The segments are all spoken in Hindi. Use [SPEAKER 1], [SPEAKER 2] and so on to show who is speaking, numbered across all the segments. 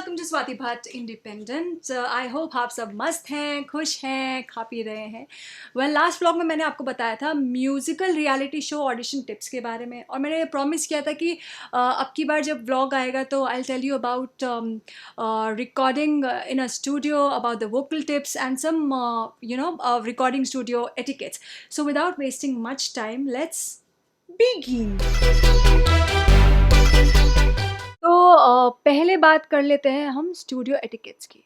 [SPEAKER 1] Welcome to Swati Bhatt independent. I hope आप सब मस्त हैं, खुश हैं, खा पी रहे हैं। लास्ट व्लॉग में मैंने आपको बताया था musical reality show audition tips के बारे में, और मैंने प्रॉमिस किया था कि अब की बार जब व्लॉग आएगा तो I tell you about recording in a studio, about the vocal tips and some recording studio etiquettes. So without wasting much time, let's begin. तो पहले बात कर लेते हैं हम स्टूडियो एटिकेट्स की,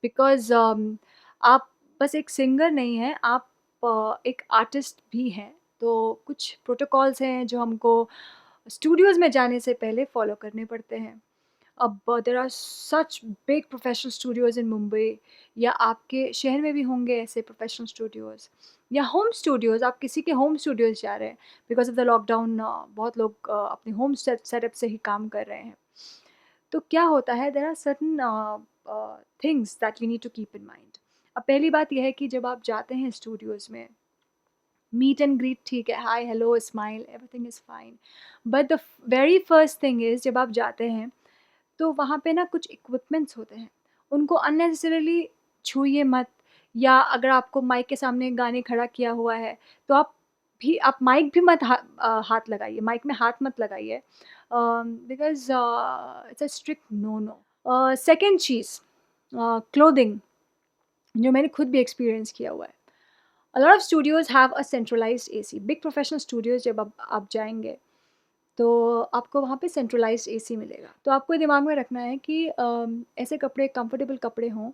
[SPEAKER 1] बिकॉज़ आप बस एक सिंगर नहीं हैं, आप एक आर्टिस्ट भी हैं। तो कुछ प्रोटोकॉल्स हैं जो हमको स्टूडियोज़ में जाने से पहले फ़ॉलो करने पड़ते हैं। अब there are such big professional studios in Mumbai, या आपके शहर में भी होंगे ऐसे प्रोफेशनल स्टूडियोज़, या होम स्टूडियोज़। आप किसी के होम स्टूडियोज़ जा रहे हैं, बिकॉज़ ऑफ़ द लॉकडाउन बहुत लोग अपने होम सेटअप से ही काम कर रहे हैं। तो क्या होता है, there are certain things that we need to keep in mind. अब पहली बात यह है कि जब आप जाते हैं स्टूडियोज़ में, मीट एंड ग्रीट ठीक है, hi hello smile, everything is fine, but the very first thing is, जब आप जाते हैं तो वहाँ पे ना कुछ इक्विपमेंट्स होते हैं, उनको अननेसेसरीली छूइए मत। या अगर आपको माइक के सामने गाने खड़ा किया हुआ है तो आप माइक भी मत हाथ लगाइए, माइक में हाथ मत लगाइए, because it's a strict no no. Second चीज़, क्लोथिंग, जो मैंने खुद भी एक्सपीरियंस किया हुआ है। A lot of studios have a centralised AC. Big professional studios जब आप जाएंगे तो आपको वहाँ पे सेंट्रलाइज्ड एसी मिलेगा। तो आपको ये दिमाग में रखना है कि ऐसे कपड़े, कंफर्टेबल कपड़े हों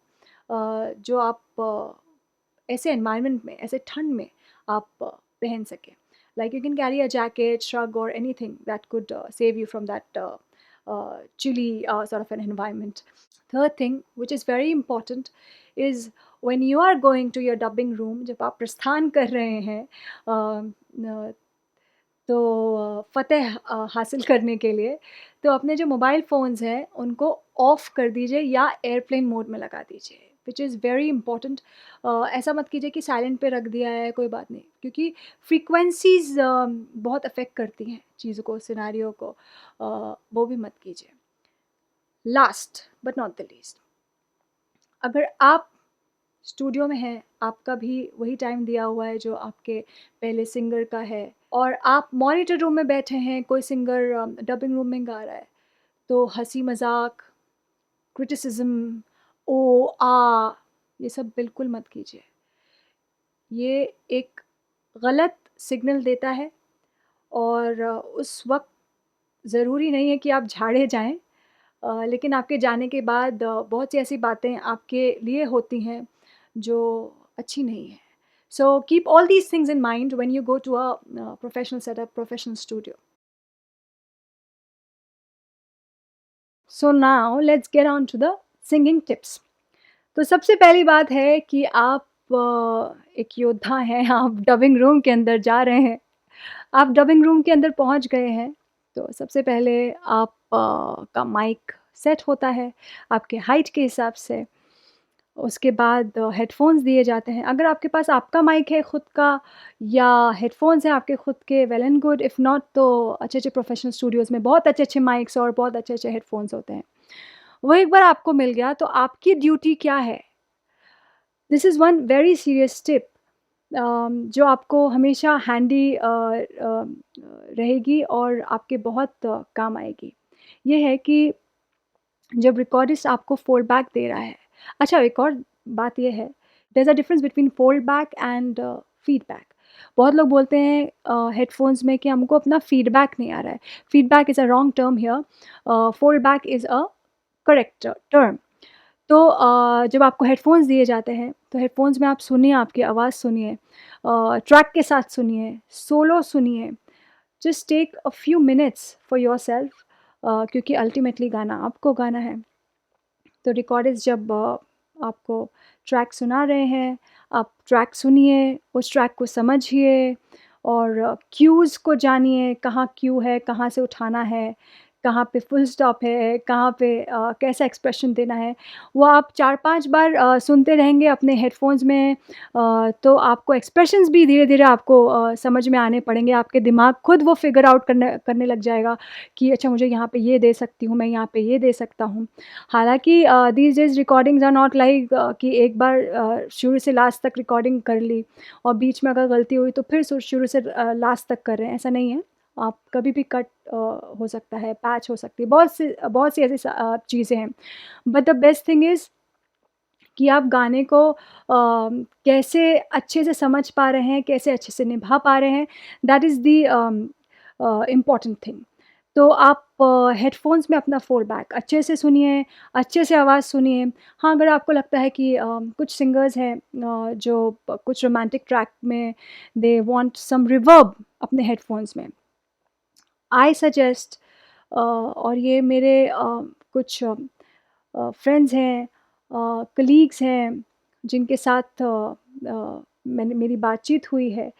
[SPEAKER 1] जो आप ऐसे एनवायरनमेंट में, ऐसे ठंड में आप पहन सकें। Like you can carry a jacket, shrug और anything that could save you from that chilly sort of an environment. Third thing, which is very important, is when you are going to your dubbing room, जब आप प्रस्थान कर रहे हैं तो फ़तेह हासिल करने के लिए, तो अपने जो मोबाइल फ़ोन्स हैं उनको ऑफ़ कर दीजिए या एयरप्लेन मोड में लगा दीजिए, विच इज़ वेरी इंपॉर्टेंट। ऐसा मत कीजिए कि साइलेंट पे रख दिया है, कोई बात नहीं, क्योंकि फ्रीक्वेंसीज़ बहुत अफ़ेक्ट करती हैं चीज़ों को, सिनेरियो को, वो भी मत कीजिए। Last but not the least, अगर आप स्टूडियो में हैं, आपका भी वही टाइम दिया हुआ है जो आपके पहले सिंगर का है, और आप मॉनिटर रूम में बैठे हैं, कोई सिंगर डबिंग रूम में गा रहा है, तो हंसी मजाक, क्रिटिसिज्म, ओ आ, ये सब बिल्कुल मत कीजिए। ये एक गलत सिग्नल देता है, और उस वक्त ज़रूरी नहीं है कि आप झाड़े जाएं, लेकिन आपके जाने के बाद बहुत सी ऐसी बातें आपके लिए होती हैं जो अच्छी नहीं है। So keep all these things in mind when you go to a professional setup, professional studio. So now let's get on to the singing tips. तो सबसे पहली बात है कि आप एक योद्धा हैं, आप डबिंग रूम के अंदर जा रहे हैं, आप डबिंग रूम के अंदर पहुंच गए हैं। तो सबसे पहले आप का माइक सेट होता है आपके हाइट के हिसाब से। उसके बाद हेडफोन्स दिए जाते हैं। अगर आपके पास आपका माइक है खुद का, या हेडफोन्स हैं आपके खुद के, well and good. If not तो अच्छे अच्छे प्रोफेशनल स्टूडियोज़ में बहुत अच्छे अच्छे माइक्स और बहुत अच्छे अच्छे हेडफोन्स होते हैं। वो एक बार आपको मिल गया तो आपकी ड्यूटी क्या है? This is one very serious tip जो आपको हमेशा हैंडी रहेगी और आपके बहुत काम आएगी। ये है कि जब रिकॉर्डिस्ट आपको फोल्ड बैक दे रहा है, अच्छा एक और बात ये है, there is a difference between fold back and feedback. बहुत लोग बोलते हैं हेडफोन्स में कि हमको अपना फीडबैक नहीं आ रहा है। Feedback is a wrong term here, fold back is a correct term. तो जब आपको हेडफोन्स दिए जाते हैं तो हेडफोन्स में आप सुनिए, आपकी आवाज़ सुनिए, ट्रैक के साथ सुनिए, सोलो सुनिए। Just take a few minutes for yourself, क्योंकि अल्टीमेटली गाना आपको गाना है। तो रिकॉर्डिस्ट जब आपको ट्रैक सुना रहे हैं, आप ट्रैक सुनिए, उस ट्रैक को समझिए और क्यूज़ को जानिए, कहाँ क्यू है, कहाँ से उठाना है, कहाँ पे फुल स्टॉप है, कहाँ पे कैसा एक्सप्रेशन देना है, वो आप 4-5 बार सुनते रहेंगे अपने हेडफ़ोन्स में, तो आपको एक्सप्रेशंस भी धीरे-धीरे आपको समझ में आने पड़ेंगे। आपके दिमाग खुद वो फ़िगर आउट करने करने लग जाएगा कि अच्छा मुझे यहाँ पे ये दे सकती हूँ, मैं यहाँ पे ये दे सकता हूँ। हालाँकि these days recordings are not like कि एक बार शुरू से लास्ट तक रिकॉर्डिंग कर ली और बीच में अगर गलती हुई तो फिर शुरू से लास्ट तक कर रहे हैं, ऐसा नहीं है। आप कभी भी कट हो सकता है, पैच हो सकती है, बहुत सी ऐसी चीज़ें हैं। But the best thing is कि आप गाने को कैसे अच्छे से समझ पा रहे हैं, कैसे अच्छे से निभा पा रहे हैं, that is the important thing. तो आप हेडफ़ोन्स में अपना फ़ॉलबैक अच्छे से सुनिए, अच्छे से आवाज़ सुनिए। हाँ, अगर आपको लगता है कि कुछ सिंगर्स हैं जो कुछ रोमांटिक ट्रैक में दे वांट सम रिवर्ब अपने हेडफ़ोन्स में, आई सजेस्ट और ये मेरे कुछ फ्रेंड्स हैं, कलीग्स हैं, जिनके साथ मेरी बातचीत हुई है,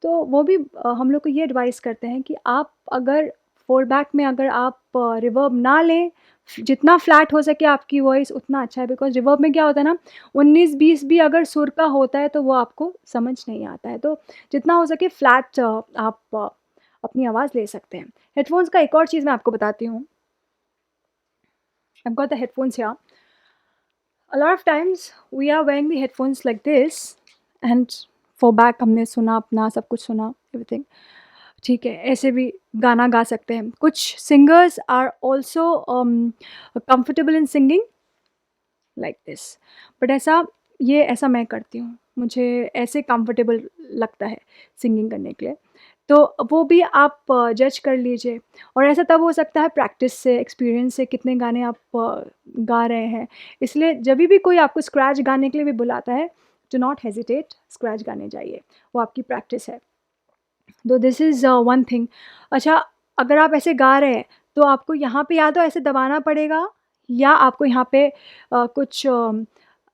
[SPEAKER 1] तो वो भी हम लोग को ये एडवाइस करते हैं कि आप अगर फ़ॉलबैक में अगर आप रिवर्ब ना लें, जितना फ्लैट हो सके आपकी वॉइस उतना अच्छा है, बिकॉज़ रिवर्ब में क्या होता है ना, 19-20 भी अगर सुर का होता है तो वो आपको समझ नहीं आता है। तो जितना हो सके फ्लैट आप अपनी आवाज़ ले सकते हैं। हेडफ़ोन्स का एक और चीज़ मैं आपको बताती हूँ। I've got the headphones here. A lot of times we are wearing the headphones like this and for back हमने सुना अपना सब कुछ सुना everything ठीक है, ऐसे भी गाना गा सकते हैं। कुछ singers are also comfortable in singing like this, but ऐसा मैं करती हूँ, मुझे ऐसे कंफर्टेबल लगता है सिंगिंग करने के लिए। तो वो भी आप जज कर लीजिए, और ऐसा तब हो सकता है प्रैक्टिस से, एक्सपीरियंस से, कितने गाने आप गा रहे हैं। इसलिए जभी भी कोई आपको स्क्रैच गाने के लिए भी बुलाता है, डू नॉट हेजिटेट, स्क्रैच गाने जाइए, वो आपकी प्रैक्टिस है। तो दिस इज़ वन थिंग। अच्छा, अगर आप ऐसे गा रहे हैं तो आपको यहाँ पे या तो ऐसे दबाना पड़ेगा, या आपको यहाँ पे कुछ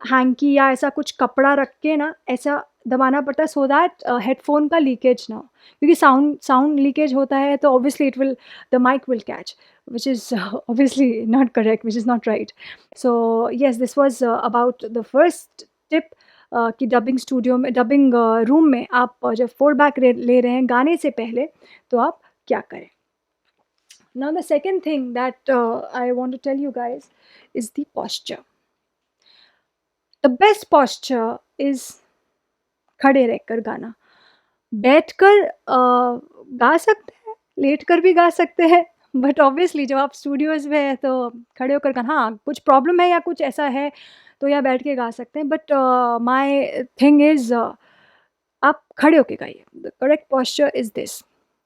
[SPEAKER 1] हैंकी या ऐसा कुछ कपड़ा रख के ना ऐसा दबाना पड़ता है, सो दैट हेडफोन का लीकेज ना हो, क्योंकि साउंड लीकेज होता है तो obviously it will, the mic will catch, which is obviously not correct, which is not right. So yes, this was about the first tip कि डबिंग स्टूडियो में, डबिंग रूम में आप जब फॉलबैक ले रहे हैं गाने से पहले, तो आप क्या करें। Now the second thing that I want to tell you guys is the posture. The best posture is खड़े रहकर गाना। बैठकर गा सकते हैं, लेटकर भी गा सकते हैं, बट ऑब्वियसली जब आप स्टूडियोज़ में हैं तो खड़े होकर गाना, हाँ, कुछ प्रॉब्लम है या कुछ ऐसा है तो या बैठ के गा सकते हैं, बट माय थिंग इज़ आप खड़े होके गाइए। The correct posture is this.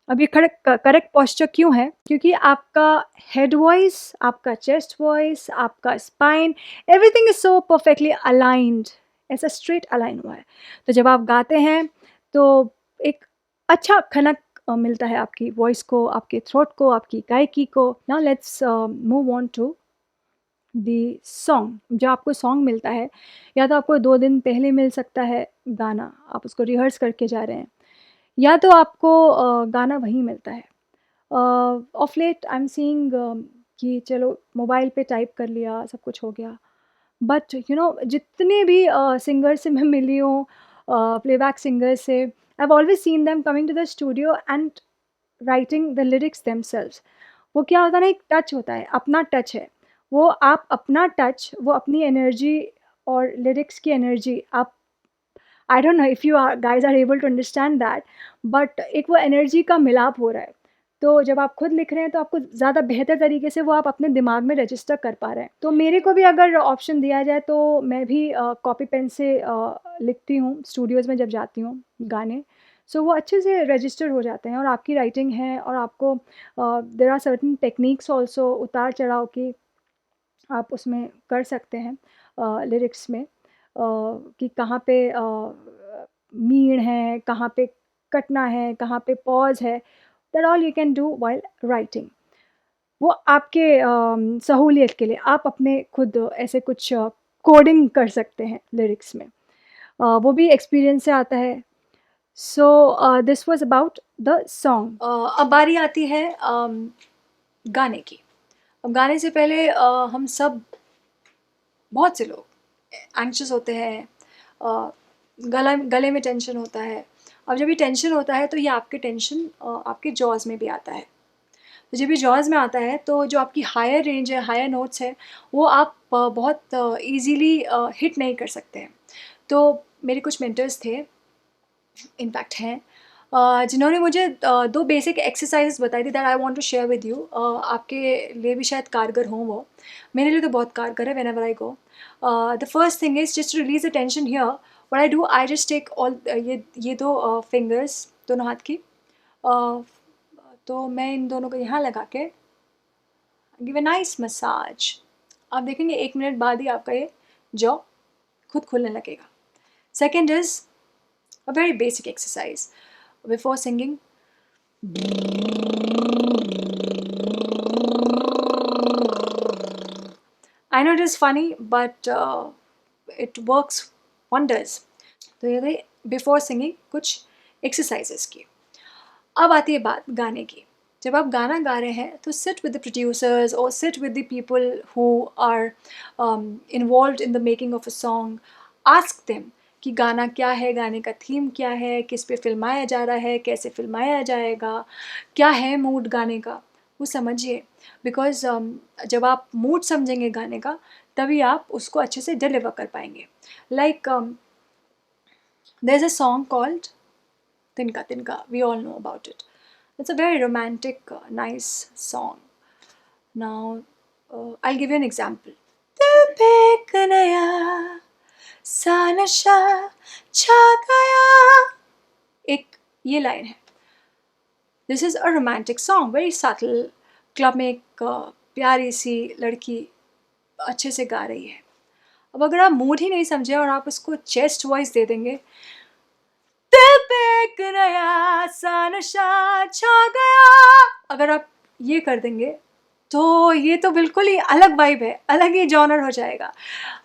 [SPEAKER 1] अब ये करेक्ट पोस्चर क्यों है? क्योंकि आपका हेड वॉइस, आपका चेस्ट वॉइस, आपका spine, everything is so perfectly aligned, ऐसा स्ट्रेट अलाइन हुआ है। तो जब आप गाते हैं तो एक अच्छा खनक मिलता है आपकी वॉइस को, आपके थ्रोट को, आपकी गायकी को। Now let's move on to the song. जब आपको सॉन्ग मिलता है, या तो आपको 2 दिन पहले मिल सकता है गाना, आप उसको रिहर्स करके जा रहे हैं, या तो आपको गाना वहीं मिलता है। Of late I am seeing कि चलो मोबाइल पे टाइप कर लिया, सब कुछ हो गया। बट यू नो, जितने भी सिंगर से मैं मिली हूँ, प्लेबैक सिंगर से, I have always seen them coming to the studio and writing the lyrics themselves. वो क्या होता है ना, एक टच होता है, अपना टच है। वो आप अपना टच, वो अपनी एनर्जी और लिरिक्स की एनर्जी आप, I don't know if you are guys are able to understand that, but एक वो एनर्जी का मिलाप हो रहा है। तो जब आप खुद लिख रहे हैं तो आपको ज़्यादा बेहतर तरीके से वो आप अपने दिमाग में रजिस्टर कर पा रहे हैं। तो मेरे को भी अगर ऑप्शन दिया जाए तो मैं भी कॉपी पेन से लिखती हूँ स्टूडियोज़ में जब जाती हूँ गाने। सो वो अच्छे से रजिस्टर हो जाते हैं, और आपकी राइटिंग है, और आपको there are certain techniques also, उतार चढ़ाव की आप उसमें कर सकते हैं लिरिक्स में, कि कहाँ पे मीण है, कहाँ पे कटना है, कहाँ पे पॉज है, that all you can do while writing. वो आपके सहूलियत के लिए आप अपने खुद ऐसे कुछ कोडिंग कर सकते हैं लिरिक्स में, वो भी एक्सपीरियंस से आता है। So this was about the song. अब बारी आती है गाने की। अब गाने से पहले हम सब, बहुत से लोग एंग्शियस होते हैं, गले में टेंशन होता है। अब जब ये टेंशन होता है तो ये आपके टेंशन आपके जॉज़ में भी आता है। तो जब ये जॉज़ में आता है तो जो आपकी हायर रेंज है, हायर नोट्स है, वो आप बहुत ईज़िली हिट नहीं कर सकते हैं। तो मेरे कुछ मेंटर्स थे, इनफैक्ट हैं, जिन्होंने मुझे 2 बेसिक एक्सरसाइज़ बताई थी that I want to share with you. आपके लिए भी शायद कारगर हों वो। मेरे लिए तो बहुत कारगर है whenever I go. The first thing is just to release the tension here, what I do, I just take all ये 2 फिंगर्स, दोनों हाथ की, अ, तो मैं इन दोनों को यहाँ लगा के गिव अ नाइस मसाज। आप देखेंगे 1 मिनट बाद ही आपका ये जॉ खुद खुलने लगेगा। Second is a very basic exercise before singing. I know it is funny, but it works wonders. तो ये थे बिफोर सिंगिंग कुछ एक्सरसाइजेस की। अब आती है बात गाने की। जब आप गाना गा रहे हैं तो सिट विद द प्रोड्यूसर्स और sit with the people who are involved in the making of a song. Ask them कि गाना क्या है, गाने का थीम क्या है, किस पे फिल्माया जा रहा है, कैसे फिल्माया जाएगा, क्या है मूड गाने का, वो समझिए। बिकॉज जब आप मूड समझेंगे गाने का तभी आप उसको अच्छे से डिलीवर कर पाएंगे। Like there is a song called Tinka Tinka, we all know about it. It's a very romantic, nice song. Now, I'll give you an example. दिल पे एक नया सा नशा छा गया, एक ये लाइन है। This is a romantic song, very subtle. Club में एक प्यारी सी लड़की अच्छे से गा रही है। अब अगर आप मूड ही नहीं समझे और आप उसको चेस्ट वॉइस दे देंगे, दिल पे एक नया सा नशा छा गया, अगर आप ये कर देंगे तो ये तो बिल्कुल ही अलग वाइब है, अलग ही जॉनर हो जाएगा।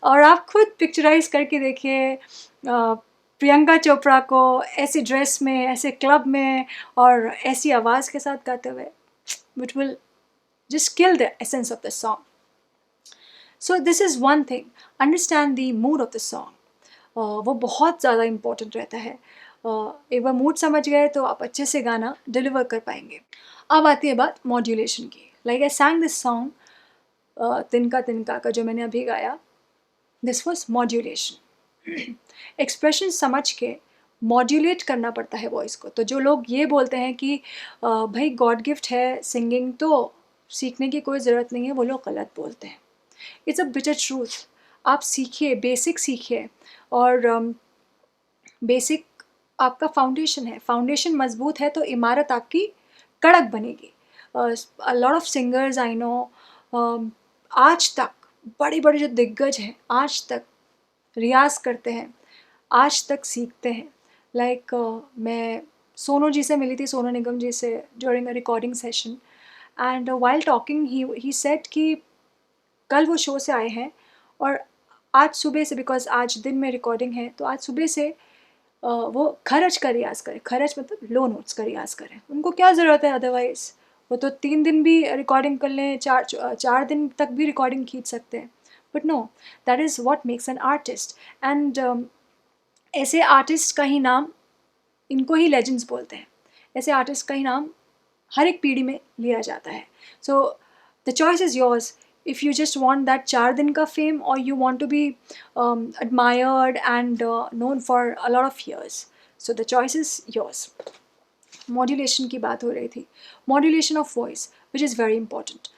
[SPEAKER 1] और आप खुद पिक्चराइज करके देखिए प्रियंका चोपड़ा को ऐसी ड्रेस में, ऐसे क्लब में और ऐसी आवाज़ के साथ गाते हुए, which will just kill the essence of the song. So this is one thing, understand the mood of the song. वो बहुत ज़्यादा इम्पोर्टेंट रहता है। एक बार मूड समझ गए तो आप अच्छे से गाना डिलीवर कर पाएंगे। अब आती है बात मॉड्यूलेशन की। लाइक आई सैंग दिस सॉन्ग तिनका तिनका का जो मैंने अभी गाया, दिस वॉज मॉड्यूलेशन। एक्सप्रेशन समझ के मॉड्यूलेट करना पड़ता है वॉइस को। तो जो लोग ये बोलते हैं कि भाई गॉड गिफ्ट है सिंगिंग तो सीखने की कोई ज़रूरत नहीं है, वो लोग गलत बोलते हैं। It's a bitter truth. आप सीखिए, बेसिक सीखिए, और बेसिक आपका फाउंडेशन है। फाउंडेशन मजबूत है तो इमारत आपकी कड़क बनेगी। Lot of singers I know, आज तक बड़े बड़े जो दिग्गज हैं आज तक रियाज करते हैं, आज तक सीखते हैं। लाइक मैं सोनू जी से मिली थी, सोनू निगम जी से, during a recording session, and while talking he said कि कल वो शो से आए हैं और आज सुबह से, बिकॉज आज दिन में रिकॉर्डिंग है, तो आज सुबह से वो खरज का रियाज़ करें। खरज मतलब लो नोट्स का रियाज़ करें। उनको क्या ज़रूरत है, अदरवाइज़ वो तो 3 दिन भी रिकॉर्डिंग कर लें, 4 दिन तक भी रिकॉर्डिंग खींच सकते हैं। But no, that is what makes an artist. And ऐसे आर्टिस्ट का ही नाम, इनको ही लेजेंड्स बोलते हैं। ऐसे आर्टिस्ट का ही नाम हर एक पीढ़ी में लिया जाता है। So the choice is yours. if you just want that 4 दिन का fame, or you want to be admired and known for a lot of years, so the choice is yours. Modulation की बात हो रही थी, modulation of voice which is very important.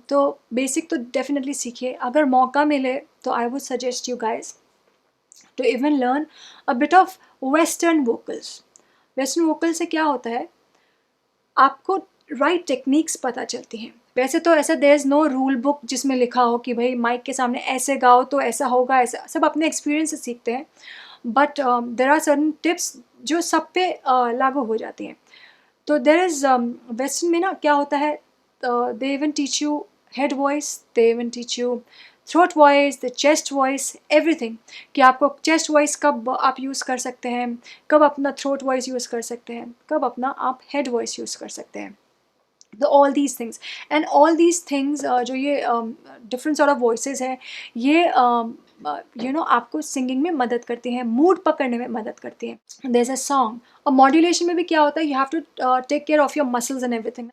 [SPEAKER 1] तो basic तो definitely सीखिए। अगर मौका मिले तो I would suggest you guys to even learn a bit of western vocals. western vocals से क्या होता है, आपको राइट टेक्निक्स पता चलती हैं। वैसे तो ऐसा there is no rule book जिसमें लिखा हो कि भाई माइक के सामने ऐसे गाओ तो ऐसा होगा, ऐसा सब अपने एक्सपीरियंस से सीखते हैं। But there are certain tips जो सब पे लागू हो जाती हैं। तो देर इज़ वेस्टर्न में ना क्या होता है, they even teach you head voice, they even teach you throat voice, the chest voice, everything, कि आपको चेस्ट वॉइस कब आप यूज़ कर सकते हैं, कब अपना थ्रोट वॉइस यूज़ कर सकते हैं, कब अपना आप हेड वॉइस यूज़ कर सकते हैं। तो all these things and all these things जो ये डिफरेंट सॉर्ट ऑफ वॉइसेस हैं, ये आपको सिंगिंग में मदद करती हैं, मूड पकड़ने में मदद करती हैं। देयर इज अ सॉन्ग, और मॉड्यूलेशन में भी क्या होता है, you have to take care of your muscles and everything.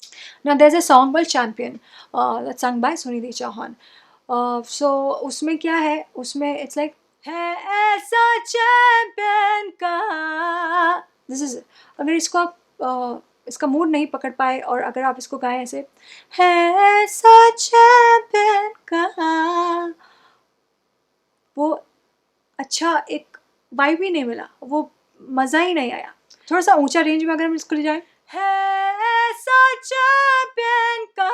[SPEAKER 1] Now there is a song called champion, that's sung by Sunidhi Chauhan. So उसमें क्या है, उसमें इट्स लाइक है ऐसा चैंपियन का, दिस इज, अगर इसको आप इसका मूड नहीं पकड़ पाए और अगर आप इसको गाएं ऐसे, है ऐसा चैंपियन का, वो अच्छा एक वाइब ही नहीं मिला, वो मज़ा ही नहीं आया। थोड़ा सा ऊंचा रेंज में अगर हम इसको ले जाएं, है ऐसा चैंपियन का,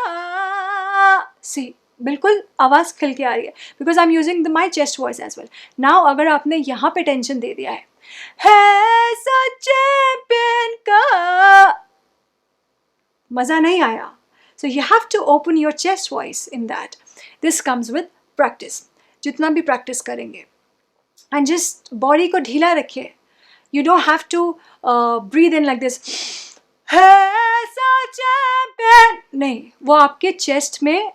[SPEAKER 1] सी बिल्कुल आवाज़ खिल के आ रही है, because I am using the my chest voice as well. Now अगर आपने यहाँ पे टेंशन दे दिया है ऐसा चैंपियन का, मज़ा नहीं आया। So you have to open your chest voice in that. This comes with practice, जितना भी प्रैक्टिस करेंगे, एंड जस्ट बॉडी को ढीला रखिए। You don't have to breathe in like this, champion नहीं, वो आपके चेस्ट में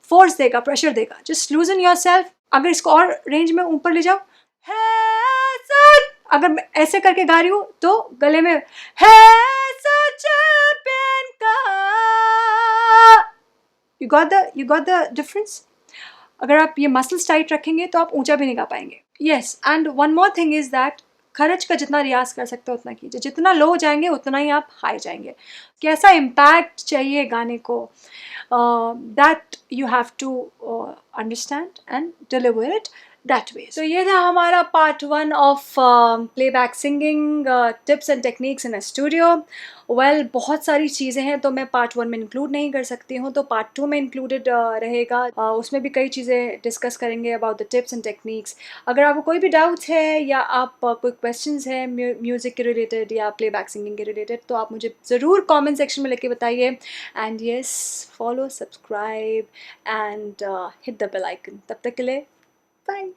[SPEAKER 1] फोर्स देगा, प्रेशर देगा। Just loosen yourself. अगर इसको और रेंज में ऊपर ले जाओ, अगर मैं ऐसे करके गा रही हूँ तो गले में चैंपियन का, यू गॉट द डिफरेंस। अगर आप ये मसल्स टाइट रखेंगे तो आप ऊंचा भी नहीं गा पाएंगे। Yes, and one more thing is that, खर्च का जितना रियाज कर सकते हो उतना कीजिए। जितना लो जाएंगे उतना ही आप हाई जाएंगे। कैसा इम्पैक्ट चाहिए गाने को, that you have to understand and deliver it that way. तो ये था हमारा part 1 of playback singing tips and techniques in a studio. Well, बहुत सारी चीज़ें हैं तो मैं पार्ट 1 में इंक्लूड नहीं कर सकती हूँ, तो पार्ट 2 में इंक्लूडेड रहेगा। उसमें भी कई चीज़ें डिस्कस करेंगे about the tips and techniques. अगर आपको कोई भी डाउट्स है या आप कोई क्वेश्चंस हैं म्यूज़िक के रिलेटेड या प्लेबैक सिंगिंग के रिलेटेड, तो आप मुझे ज़रूर कमेंट सेक्शन में लेके बताइए। And yes, follow, subscribe and hit the bell icon. तब तक के लिए बाय।